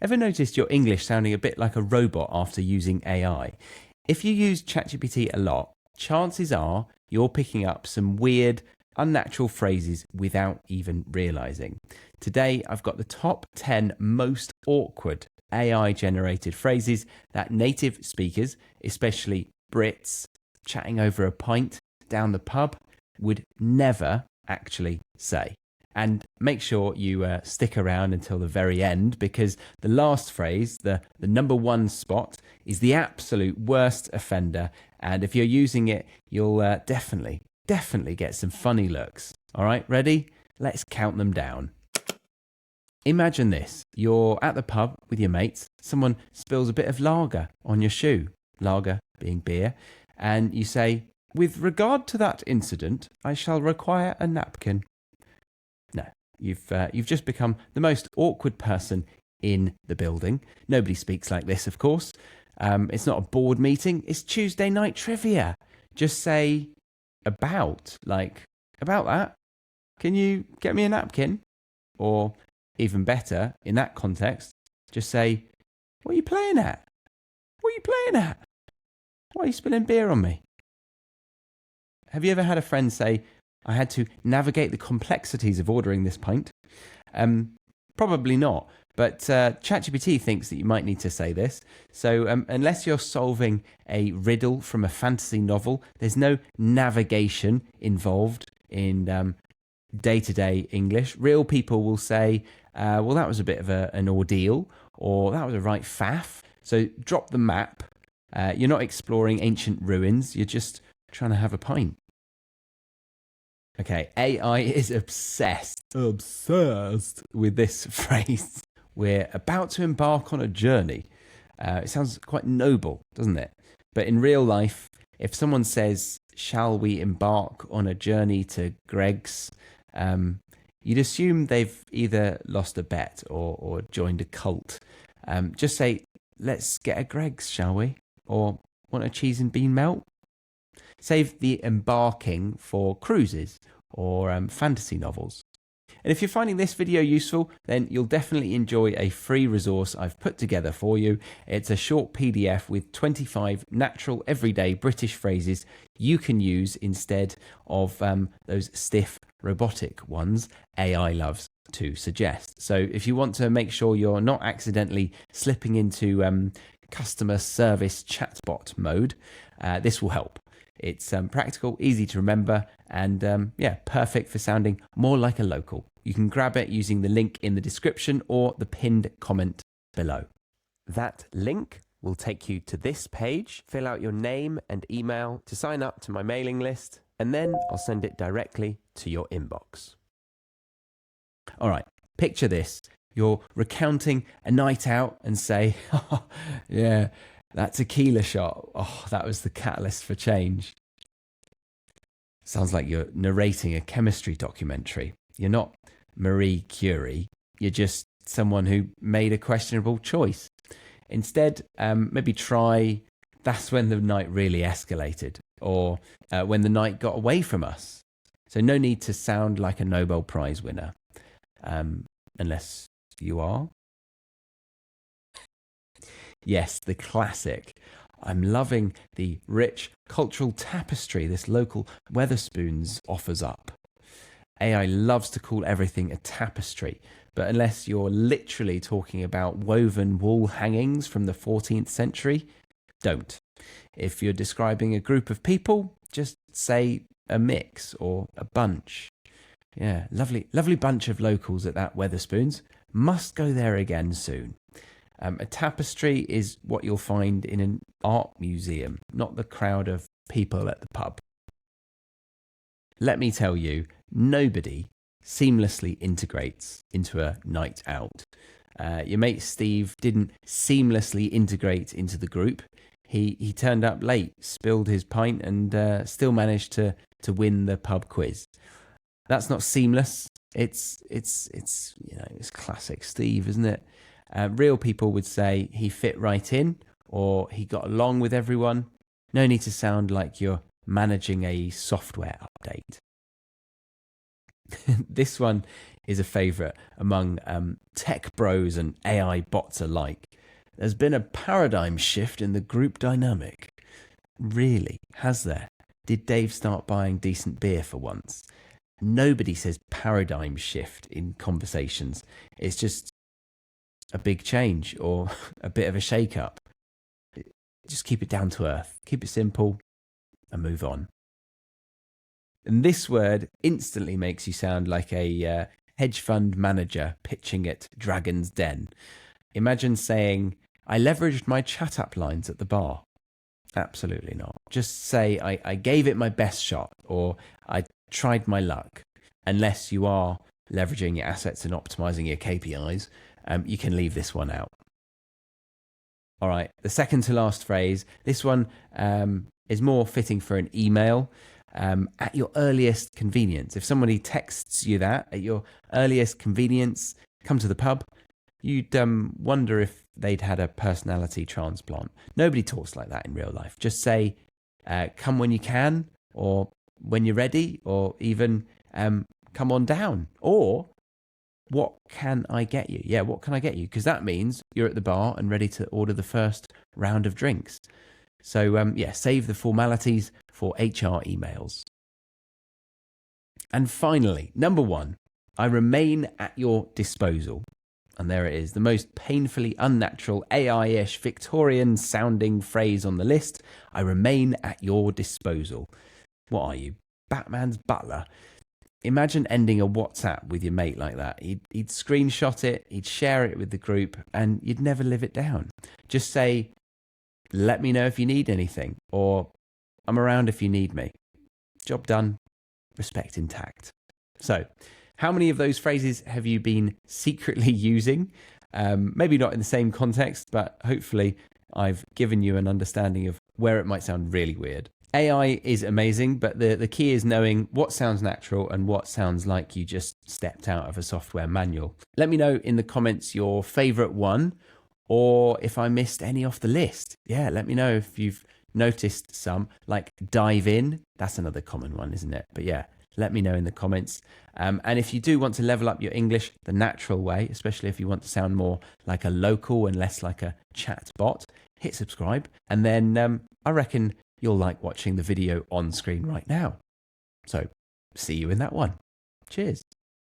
Ever noticed your English sounding a bit like a robot after using AI? If you use ChatGPT a lot, chances are you're picking up some weird, unnatural phrases without even realizing. Today, I've got the top 10 most awkward AI-generated phrases that native speakers, especially Brits, chatting over a pint down the pub, would never actually say. And make sure you stick around until the very end, because the last phrase, the number one spot, is the absolute worst offender. And if you're using it, you'll definitely get some funny looks. All right, ready? Let's count them down. Imagine this. You're at the pub with your mates. Someone spills a bit of lager on your shoe, lager being beer, and you say, "With regard to that incident, I shall require a napkin." No, you've just become the most awkward person in the building. Nobody speaks like this, of course. It's not a board meeting. It's Tuesday night trivia. Just say about that. Can you get me a napkin? Or even better, in that context, just say, "What are you playing at? What are you playing at? Why are you spilling beer on me?" Have you ever had a friend say, "I had to navigate the complexities of ordering this pint"? Probably not, but ChatGPT thinks that you might need to say this. So unless you're solving a riddle from a fantasy novel, there's no navigation involved in day-to-day English. Real people will say, well, that was a bit of an ordeal, or that was a right faff. So drop the map. You're not exploring ancient ruins. You're just trying to have a pint. Okay, AI is obsessed with this phrase. We're about to embark on a journey. It sounds quite noble, doesn't it? But in real life, if someone says, "Shall we embark on a journey to Greg's?" You'd assume they've either lost a bet or joined a cult. Just say, "Let's get a Greg's, shall we?" Or, "Want a cheese and bean melt?" Save the embarking for cruises or fantasy novels. And if you're finding this video useful, then you'll definitely enjoy a free resource I've put together for you. It's a short PDF with 25 natural, everyday British phrases you can use instead of those stiff, robotic ones AI loves to suggest. So if you want to make sure you're not accidentally slipping into customer service chatbot mode, this will help. It's practical, easy to remember, and perfect for sounding more like a local. You can grab it using the link in the description or the pinned comment below. That link will take you to this page. Fill out your name and email to sign up to my mailing list, and then I'll send it directly to your inbox. All right, picture this. You're recounting a night out and say, "Oh, yeah, that tequila shot, oh, that was the catalyst for change." Sounds like you're narrating a chemistry documentary. You're not Marie Curie. You're just someone who made a questionable choice. Instead, maybe try, "That's when the night really escalated," or "when the night got away from us." So no need to sound like a Nobel Prize winner, unless you are. Yes, the classic. I'm loving the rich cultural tapestry this local Wetherspoons offers up. AI loves to call everything a tapestry, but unless you're literally talking about woven wall hangings from the 14th century, don't. If you're describing a group of people, just say a mix or a bunch. Yeah, lovely bunch of locals at that Wetherspoons. Must go there again soon. A tapestry is what you'll find in an art museum, not the crowd of people at the pub. Let me tell you, nobody seamlessly integrates into a night out. Your mate Steve didn't seamlessly integrate into the group. He turned up late, spilled his pint, and still managed to win the pub quiz. That's not seamless. It's classic Steve, isn't it? Real people would say he fit right in, or he got along with everyone. No need to sound like you're managing a software update. This one is a favorite among tech bros and AI bots alike. There's been a paradigm shift in the group dynamic. Really? Has there? Did Dave start buying decent beer for once? Nobody says paradigm shift in conversations. It's just a big change or a bit of a shake-up. Just keep it down to earth. Keep it simple and move on. And this word instantly makes you sound like a hedge fund manager pitching at Dragon's Den. Imagine saying, I leveraged my chat app lines at the bar. Absolutely not. Just say, I gave it my best shot, or I tried my luck. Unless you are leveraging your assets and optimizing your KPIs, you can leave this one out. All right, the second to last phrase, this one is more fitting for an email. At your earliest convenience. If somebody texts you that at your earliest convenience, come to the pub, you'd wonder if they'd had a personality transplant. Nobody talks like that in real life. Just say, come when you can, or when you're ready, or even come on down, or what can I get you? Yeah, what can I get you? Because that means you're at the bar and ready to order the first round of drinks. So, save the formalities for HR emails. And finally, number 1, I remain at your disposal. And there it is, the most painfully unnatural, AI-ish, Victorian-sounding phrase on the list. I remain at your disposal. What are you, Batman's butler? Imagine ending a WhatsApp with your mate like that. He'd screenshot it, he'd share it with the group, and you'd never live it down. Just say, let me know if you need anything, or I'm around if you need me. Job done, respect intact. So, how many of those phrases have you been secretly using? Maybe not in the same context, but hopefully I've given you an understanding of where it might sound really weird. AI is amazing, but the key is knowing what sounds natural and what sounds like you just stepped out of a software manual. Let me know in the comments your favorite one, or if I missed any off the list. Yeah, let me know if you've noticed some, like dive in. That's another common one, isn't it? But yeah, let me know in the comments. And if you do want to level up your English the natural way, especially if you want to sound more like a local and less like a chatbot, hit subscribe. And then I reckon you'll like watching the video on screen right now. So see you in that one. Cheers.